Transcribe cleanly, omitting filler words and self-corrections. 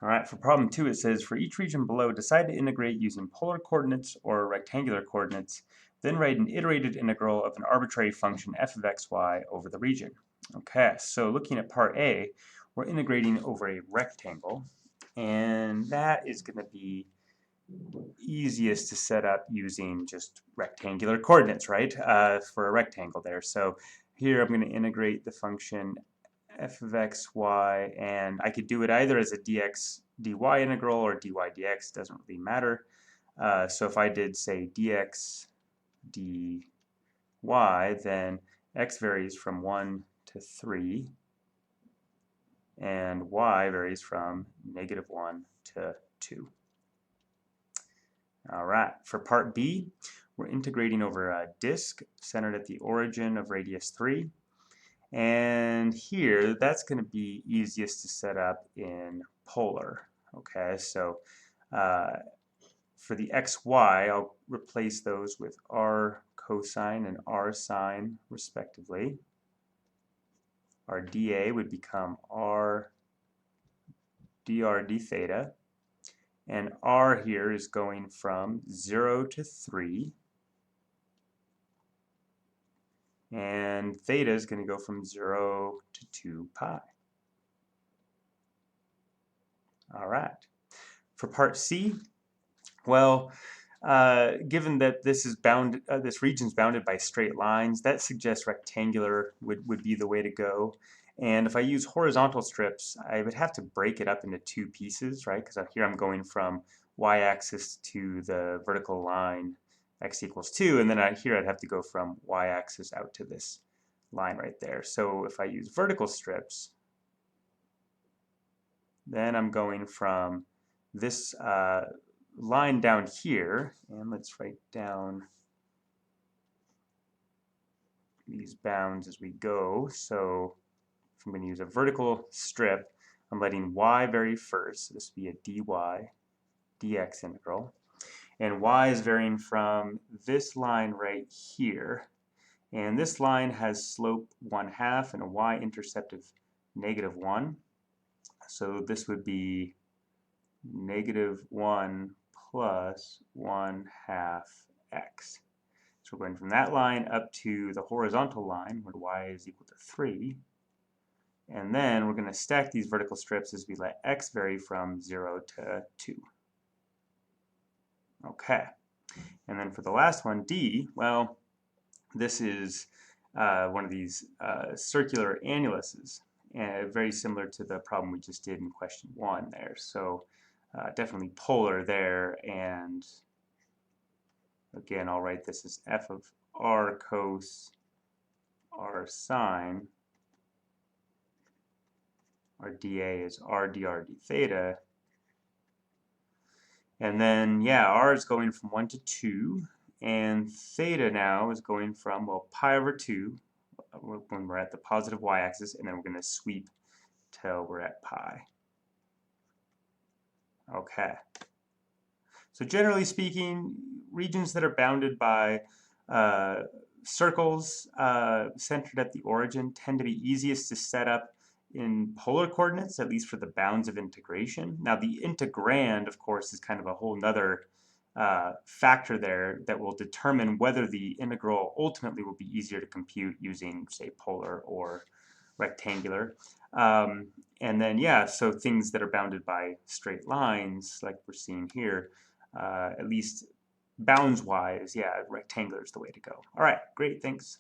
All right, for problem 2, it says, for each region below, decide to integrate using polar coordinates or rectangular coordinates, then write an iterated integral of an arbitrary function f of xy over the region. Okay, so looking at part A, we're integrating over a rectangle, and that is going to be easiest to set up using just rectangular coordinates, right, for a rectangle there. So here I'm going to integrate the function f of x, y, and I could do it either as a dx dy integral or dy dx, doesn't really matter. So if I did, say, dx dy, then x varies from 1 to 3, and y varies from -1 to 2. All right, for part B, we're integrating over a disk centered at the origin of radius 3. And here, that's going to be easiest to set up in polar. Okay, so for the xy, I'll replace those with r cosine and r sine, respectively. Our dA would become r dr d theta. And r here is going from 0 to 3. And theta is going to go from 0 to 2 pi. All right. For part C, well, given that this is this region is bounded by straight lines, that suggests rectangular would be the way to go. And if I use horizontal strips, I would have to break it up into two pieces, right? Because here I'm going from y-axis to the vertical line, x equals 2, and then here I'd have to go from y-axis out to this line right there. So if I use vertical strips, then I'm going from this line down here, and let's write down these bounds as we go. So if I'm going to use a vertical strip, I'm letting y vary first. So this would be a dy dx integral. And y is varying from this line right here. And this line has slope 1/2 and a y-intercept of -1. So this would be -1 plus 1/2 x. So we're going from that line up to the horizontal line where y is equal to 3. And then we're going to stack these vertical strips as we let x vary from 0 to 2. Okay. And then for the last one, D, well, this is one of these circular annuluses, very similar to the problem we just did in question 1 there. So definitely polar there, and again, I'll write this as f of r cos r sine. Our dA is r dr d theta. And then, yeah, r is going from 1 to 2, and theta now is going from, well, pi over 2 when we're at the positive y-axis, and then we're going to sweep till we're at pi. Okay. So generally speaking, regions that are bounded by circles centered at the origin tend to be easiest to set up in polar coordinates, at least for the bounds of integration. Now the integrand, of course, is kind of a whole nother factor there that will determine whether the integral ultimately will be easier to compute using, say, polar or rectangular. And then, yeah, so things that are bounded by straight lines, like we're seeing here, at least bounds-wise, yeah, rectangular is the way to go. All right, great, thanks.